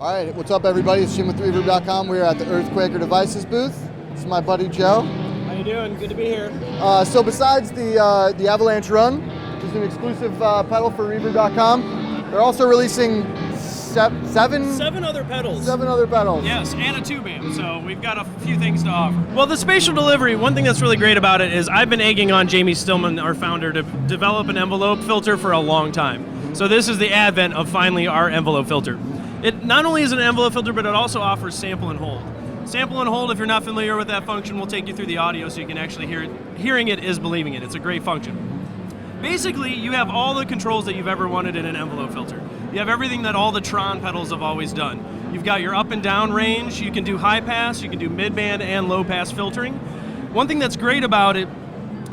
All right, what's up, everybody? It's Jim with Reverb.com. We're at the Earthquaker Devices booth. This is my buddy Joe. How you doing? Good to be here. So besides the Avalanche Run, which is an exclusive pedal for Reverb.com, they're also releasing seven other pedals. Seven other pedals. Yes, and a tube amp, so we've got a few things to offer. Well, the Spatial Delivery, one thing that's really great about it is I've been egging on Jamie Stillman, our founder, to develop an envelope filter for a long time. So this is the advent of finally our envelope filter. It not only is an envelope filter, but it also offers sample and hold. Sample and hold, if you're not familiar with that function, we'll take you through the audio so you can actually hear it. Hearing it is believing it. It's a great function. Basically, you have all the controls that you've ever wanted in an envelope filter. You have everything that all the Tron pedals have always done. You've got your up and down range, you can do high pass, you can do mid-band and low pass filtering. One thing that's great about it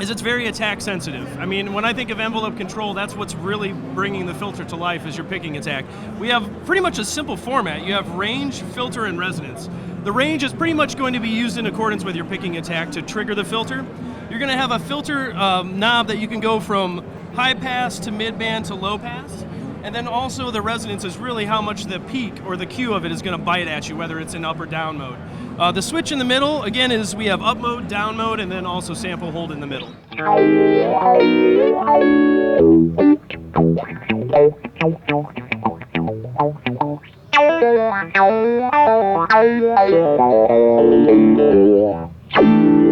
is it's very attack sensitive. I mean, when I think of envelope control, that's what's really bringing the filter to life is your picking attack. We have pretty much a simple format. You have range, filter, and resonance. The range is pretty much going to be used in accordance with your picking attack to trigger the filter. You're going to have a filter knob that you can go from high pass to mid-band to low pass. And then also the resonance is really how much the peak or the Q of it is going to bite at you, whether it's in up or down mode. The switch in the middle, again, is we have up mode, down mode, and then also sample hold in the middle. And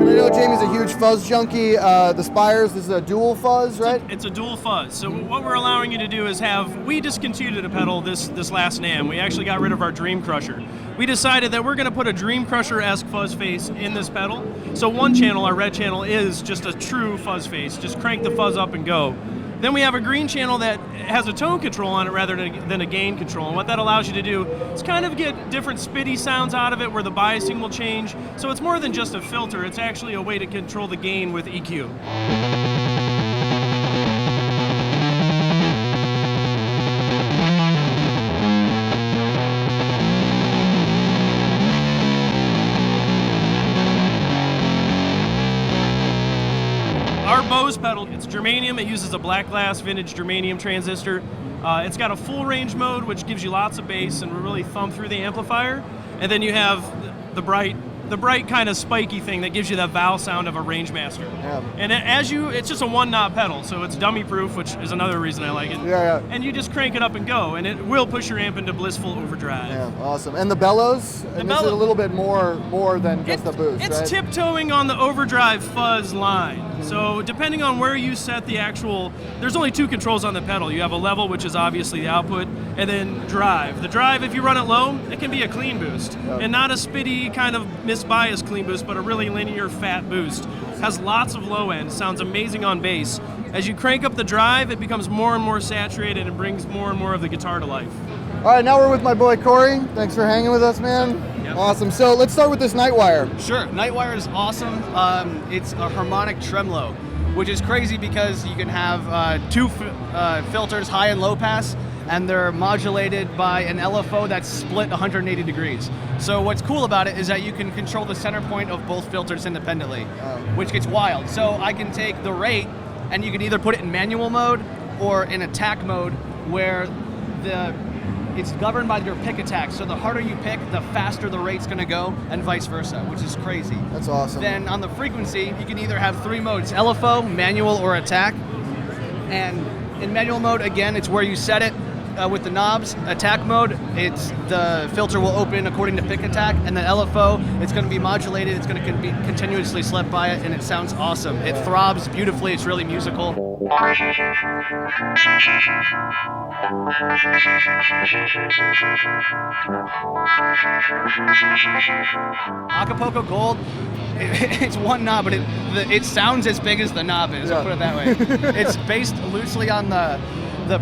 I know Jamie's a huge fuzz junkie. The Spires, this is a dual fuzz, right? It's a dual fuzz. So what we're allowing you to do is we discontinued a pedal this last NAMM. We actually got rid of our Dream Crusher. We decided that we're going to put a Dream Crusher-esque fuzz face in this pedal. So one channel, our red channel, is just a true fuzz face. Just crank the fuzz up and go. Then we have a green channel that has a tone control on it rather than a gain control. And what that allows you to do is kind of get different spitty sounds out of it where the biasing will change. So it's more than just a filter, it's actually a way to control the gain with EQ. Our Bose pedal, it's germanium. It uses a black glass vintage germanium transistor. It's got a full range mode, which gives you lots of bass and will really thumb through the amplifier. And then you have the bright kind of spiky thing that gives you that vowel sound of a Rangemaster. Yeah. And it's just a one knob pedal, so it's dummy proof, which is another reason I like it. Yeah. And you just crank it up and go, and it will push your amp into blissful overdrive. Yeah, awesome. And the bellows, this is a little bit more than just a boost, It's right? tiptoeing on the overdrive fuzz line. So depending on where you set the actual, there's only two controls on the pedal. You have a level, which is obviously the output, and then drive. The drive, if you run it low, it can be a clean boost. Yep. And not a spitty kind of misbiased clean boost, but a really linear fat boost. Has lots of low end, sounds amazing on bass. As you crank up the drive, it becomes more and more saturated and brings more and more of the guitar to life. All right, now we're with my boy Corey. Thanks for hanging with us, man. Yep. Awesome. So let's start with this Night Wire. Sure, Night Wire is awesome. It's a harmonic tremolo, which is crazy because you can have two filters, high and low pass, and they're modulated by an LFO that's split 180 degrees. So what's cool about it is that you can control the center point of both filters independently, which gets wild. So I can take the rate, and you can either put it in manual mode or in attack mode, where it's governed by your pick attack. So the harder you pick, the faster the rate's gonna go, and vice versa, which is crazy. That's awesome. Then on the frequency, you can either have three modes, LFO, manual, or attack. And in manual mode, again, it's where you set it with the knobs. Attack mode, the filter will open according to pick attack, and then LFO, it's going to be modulated, it's going to be continuously slept by it, and it sounds awesome. It throbs beautifully, it's really musical. Acapulco Gold, it's one knob, but it sounds as big as the knob is, I'll put it that way. It's based loosely on the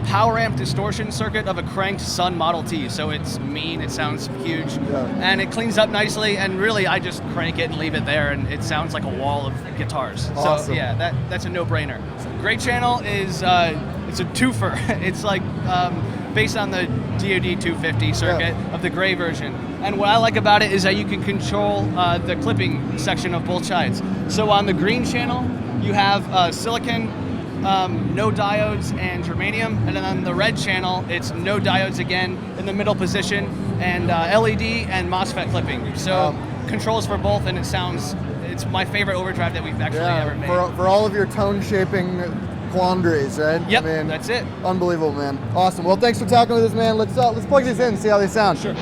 power amp distortion circuit of a cranked Sun Model T, so it's mean, it sounds huge, and it cleans up nicely, and really I just crank it and leave it there, and it sounds like a wall of guitars. Awesome. So yeah, that's a no-brainer. Great channel is it's a twofer. It's like based on the DoD 250 circuit of the gray version. And what I like about it is that you can control the clipping section of both sides. So on the green channel, you have silicon, no diodes, and germanium. And then on the red channel, it's no diodes again, and in the middle position, and LED and MOSFET clipping. So controls for both, and it's my favorite overdrive that we've actually ever made. For all of your tone shaping quandaries, right? Yep, that's it. Unbelievable, man. Awesome. Well, thanks for talking with us, man. Let's plug these in and see how they sound. Sure.